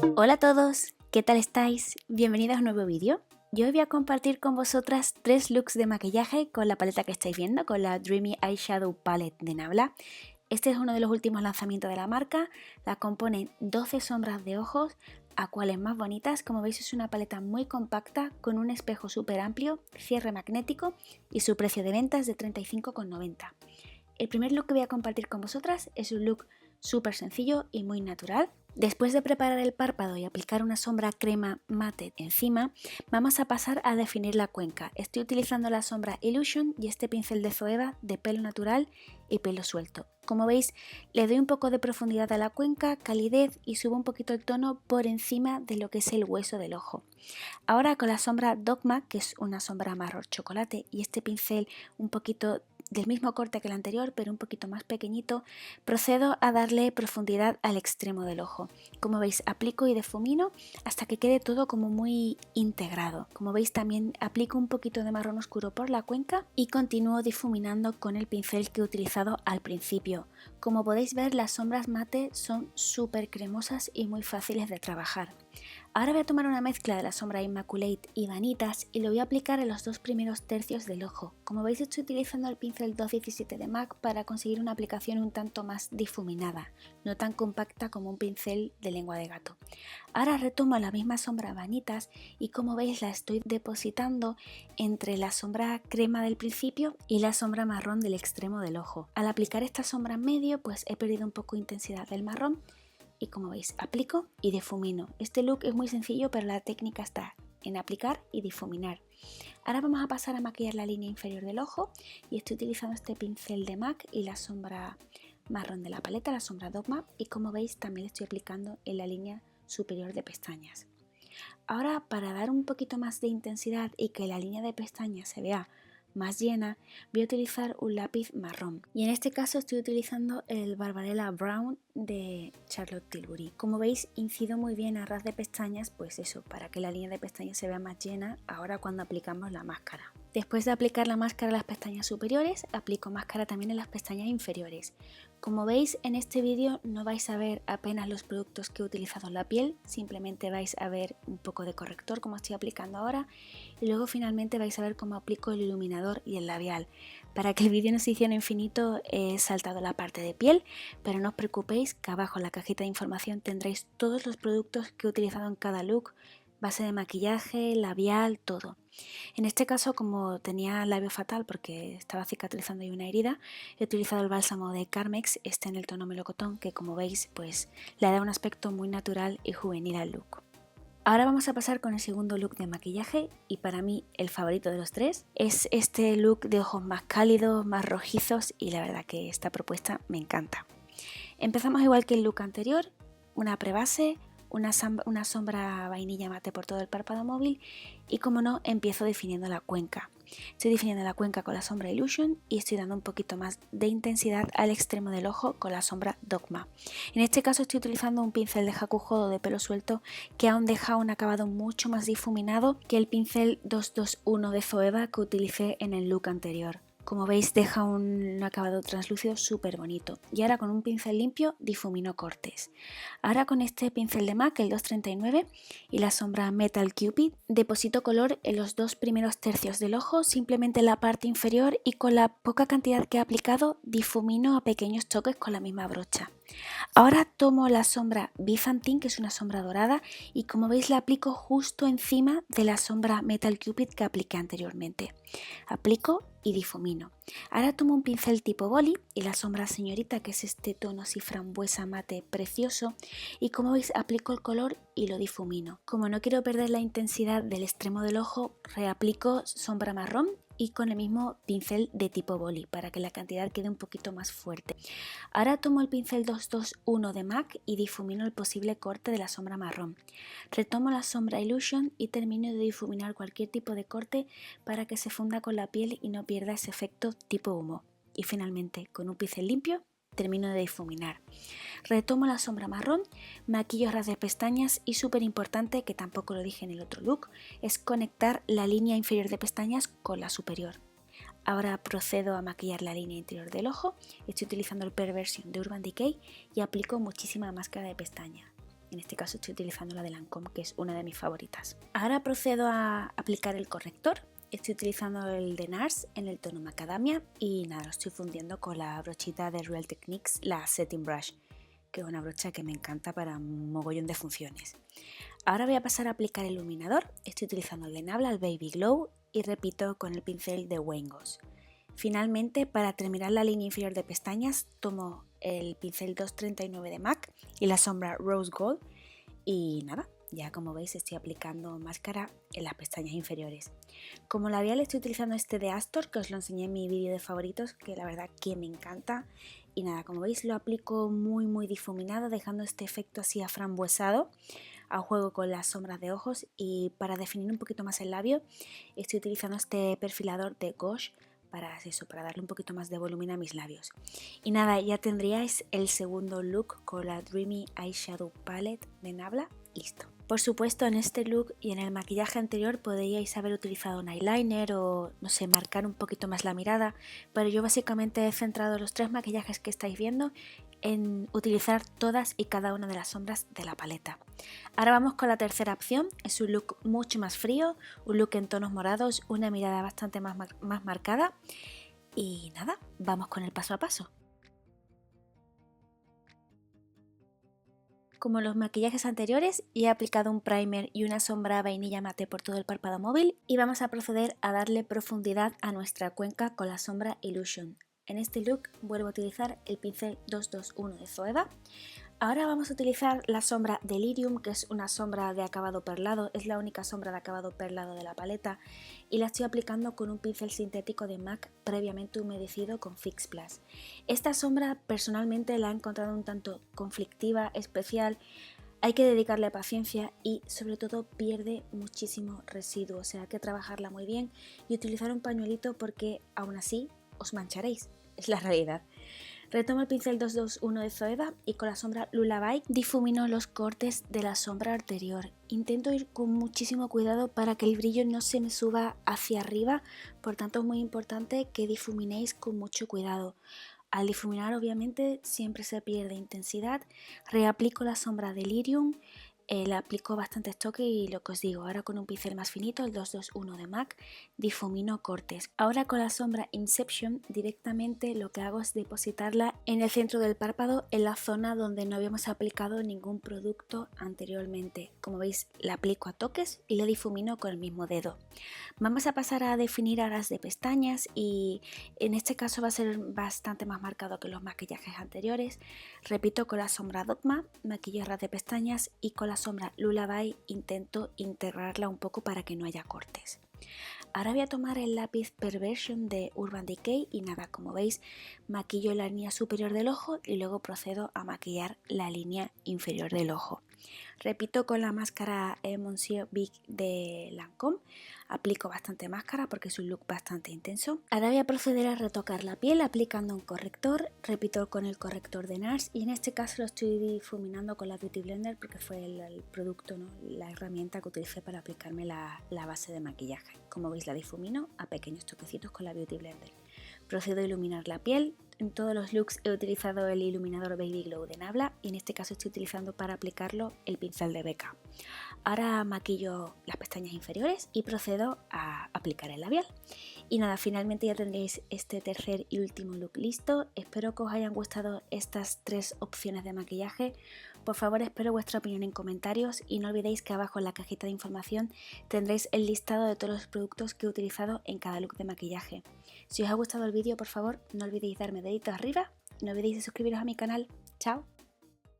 Hola a todos, ¿qué tal estáis? Bienvenidos a un nuevo vídeo. Yo hoy voy a compartir con vosotras 3 looks de maquillaje con la paleta que estáis viendo, con la Dreamy Eyeshadow Palette de Nabla. Este es uno de los últimos lanzamientos de la marca, la componen 12 sombras de ojos, a cuales más bonitas. Como veis es una paleta muy compacta, con un espejo súper amplio, cierre magnético y su precio de venta es de 35,90. El primer look que voy a compartir con vosotras es un look súper sencillo y muy natural. Después de preparar el párpado y aplicar una sombra crema mate encima, vamos a pasar a definir la cuenca. Estoy utilizando la sombra Illusion y este pincel de Zoeva de pelo natural y pelo suelto. Como veis, le doy un poco de profundidad a la cuenca, calidez y subo un poquito el tono por encima de lo que es el hueso del ojo. Ahora con la sombra Dogma, que es una sombra marrón chocolate, y este pincel un poquito del mismo corte que el anterior, pero un poquito más pequeñito, procedo a darle profundidad al extremo del ojo. Como veis, aplico y difumino hasta que quede todo como muy integrado. Como veis, también aplico un poquito de marrón oscuro por la cuenca y continúo difuminando con el pincel que he utilizado al principio. Como podéis ver, las sombras mate son súper cremosas y muy fáciles de trabajar. Ahora voy a tomar una mezcla de la sombra Immaculate y Vanitas y lo voy a aplicar en los dos primeros tercios del ojo. Como veis, estoy utilizando el pincel 217 de MAC para conseguir una aplicación un tanto más difuminada, no tan compacta como un pincel de lengua de gato. Ahora retomo la misma sombra Vanitas y como veis la estoy depositando entre la sombra crema del principio y la sombra marrón del extremo del ojo. Al aplicar esta sombra en medio, pues he perdido un poco de intensidad del marrón. Y como veis, aplico y difumino. Este look es muy sencillo, pero la técnica está en aplicar y difuminar. Ahora vamos a pasar a maquillar la línea inferior del ojo y estoy utilizando este pincel de MAC y la sombra marrón de la paleta, la sombra Dogma, y como veis también estoy aplicando en la línea superior de pestañas. Ahora, para dar un poquito más de intensidad y que la línea de pestañas se vea más llena, voy a utilizar un lápiz marrón y en este caso estoy utilizando el Barbarella Brown de Charlotte Tilbury. Como veis, incido muy bien a ras de pestañas, pues eso, para que la línea de pestañas se vea más llena ahora cuando aplicamos la máscara. Después de aplicar la máscara a las pestañas superiores, aplico máscara también en las pestañas inferiores. Como veis, en este vídeo no vais a ver apenas los productos que he utilizado en la piel, simplemente vais a ver un poco de corrector como estoy aplicando ahora y luego finalmente vais a ver cómo aplico el iluminador y el labial. Para que el vídeo no se hiciera infinito he saltado la parte de piel, pero no os preocupéis que abajo en la cajita de información tendréis todos los productos que he utilizado en cada look, base de maquillaje, labial, todo. En este caso, como tenía labio fatal porque estaba cicatrizando y una herida, he utilizado el bálsamo de Carmex, este en el tono melocotón, que como veis pues le da un aspecto muy natural y juvenil al look. Ahora vamos a pasar con el segundo look de maquillaje y para mí el favorito de los tres es este look de ojos más cálidos, más rojizos y la verdad que esta propuesta me encanta. Empezamos igual que el look anterior, una prebase, una sombra vainilla mate por todo el párpado móvil y como no empiezo definiendo la cuenca. Estoy definiendo la cuenca con la sombra Illusion y estoy dando un poquito más de intensidad al extremo del ojo con la sombra Dogma. En este caso estoy utilizando un pincel de Hakuhodo de pelo suelto que aún deja un acabado mucho más difuminado que el pincel 221 de Zoeva que utilicé en el look anterior. Como veis deja un acabado translúcido súper bonito. Y ahora con un pincel limpio difumino cortes. Ahora con este pincel de MAC, el 239 y la sombra Metal Cupid, deposito color en los dos primeros tercios del ojo, simplemente en la parte inferior y con la poca cantidad que he aplicado difumino a pequeños toques con la misma brocha. Ahora tomo la sombra Byzantine, que es una sombra dorada, y como veis la aplico justo encima de la sombra Metal Cupid que apliqué anteriormente. Aplico y difumino. Ahora tomo un pincel tipo boli y la sombra Señorita, que es este tono así frambuesa mate precioso, y como veis aplico el color y lo difumino. Como no quiero perder la intensidad del extremo del ojo, reaplico sombra marrón y con el mismo pincel de tipo boli para que la cantidad quede un poquito más fuerte. Ahora tomo el pincel 221 de MAC y difumino el posible corte de la sombra marrón. Retomo la sombra Illusion y termino de difuminar cualquier tipo de corte para que se funda con la piel y no pierda ese efecto tipo humo. Y finalmente, con un pincel limpio, termino de difuminar. Retomo la sombra marrón, maquillo ras de pestañas y súper importante, que tampoco lo dije en el otro look, es conectar la línea inferior de pestañas con la superior. Ahora procedo a maquillar la línea interior del ojo, estoy utilizando el Perversion de Urban Decay y aplico muchísima máscara de pestaña. En este caso estoy utilizando la de Lancôme, que es una de mis favoritas. Ahora procedo a aplicar el corrector. Estoy utilizando el de NARS en el tono Macadamia y nada, lo estoy fundiendo con la brochita de Real Techniques, la Setting Brush, que es una brocha que me encanta para un mogollón de funciones. Ahora voy a pasar a aplicar el iluminador. Estoy utilizando el de Nabla, el Baby Glow, y repito con el pincel de Wayne Goss. Finalmente, para terminar la línea inferior de pestañas, tomo el pincel 239 de MAC y la sombra Rose Gold y nada, ya como veis estoy aplicando máscara en las pestañas inferiores. Como labial estoy utilizando este de Astor, que os lo enseñé en mi vídeo de favoritos, que la verdad que me encanta. Y nada, como veis lo aplico muy difuminado, dejando este efecto así aframbuesado a juego con las sombras de ojos. Y para definir un poquito más el labio estoy utilizando este perfilador de Gauche para eso, para darle un poquito más de volumen a mis labios. Y nada, ya tendríais el segundo look con la Dreamy Eyeshadow Palette de Nabla listo. Por supuesto, en este look y en el maquillaje anterior podríais haber utilizado un eyeliner o, no sé, marcar un poquito más la mirada, pero yo básicamente he centrado los 3 maquillajes que estáis viendo en utilizar todas y cada una de las sombras de la paleta. Ahora vamos con la tercera opción. Es un look mucho más frío, un look en tonos morados, una mirada bastante más marcada y nada, vamos con el paso a paso. Como los maquillajes anteriores, he aplicado un primer y una sombra vainilla mate por todo el párpado móvil y vamos a proceder a darle profundidad a nuestra cuenca con la sombra Illusion. En este look vuelvo a utilizar el pincel 221 de Zoeva. Ahora vamos a utilizar la sombra Delirium, que es una sombra de acabado perlado, es la única sombra de acabado perlado de la paleta y la estoy aplicando con un pincel sintético de MAC previamente humedecido con Fix Plus. Esta sombra personalmente la he encontrado un tanto conflictiva, especial, hay que dedicarle paciencia y sobre todo pierde muchísimo residuo, o sea hay que trabajarla muy bien y utilizar un pañuelito porque aún así os mancharéis, es la realidad. Retomo el pincel 221 de Zoeva y con la sombra Lullaby difumino los cortes de la sombra anterior. Intento ir con muchísimo cuidado para que el brillo no se me suba hacia arriba, por tanto es muy importante que difuminéis con mucho cuidado. Al difuminar obviamente siempre se pierde intensidad, reaplico la sombra Delirium, le aplico bastante toque y lo que os digo, ahora con un pincel más finito, el 221 de MAC, difumino cortes. Ahora con la sombra Inception directamente lo que hago es depositarla en el centro del párpado, en la zona donde no habíamos aplicado ningún producto anteriormente. Como veis la aplico a toques y la difumino con el mismo dedo. Vamos a pasar a definir aras de pestañas y en este caso va a ser bastante más marcado que los maquillajes anteriores. Repito con la sombra Dogma, maquillo aras de pestañas y con la sombra Lullaby intento integrarla un poco para que no haya cortes. Ahora voy a tomar el lápiz Perversion de Urban Decay y nada, como veis maquillo la línea superior del ojo y luego procedo a maquillar la línea inferior del ojo. Repito con la máscara Monsieur Big de Lancôme, aplico bastante máscara porque es un look bastante intenso. Ahora voy a proceder a retocar la piel aplicando un corrector, repito con el corrector de NARS y en este caso lo estoy difuminando con la Beauty Blender porque fue el producto, ¿no? La herramienta que utilicé para aplicarme la base de maquillaje. Como veis la difumino a pequeños toquecitos con la Beauty Blender. Procedo a iluminar la piel. En todos los looks he utilizado el iluminador Baby Glow de Nabla y en este caso estoy utilizando para aplicarlo el pincel de Becca. Ahora maquillo las pestañas inferiores y procedo a aplicar el labial. Y nada, finalmente ya tendréis este tercer y último look listo. Espero que os hayan gustado estas 3 opciones de maquillaje. Por favor, espero vuestra opinión en comentarios y no olvidéis que abajo en la cajita de información tendréis el listado de todos los productos que he utilizado en cada look de maquillaje. Si os ha gustado el vídeo, por favor, no olvidéis darme deditos arriba, no olvidéis de suscribiros a mi canal. ¡Chao!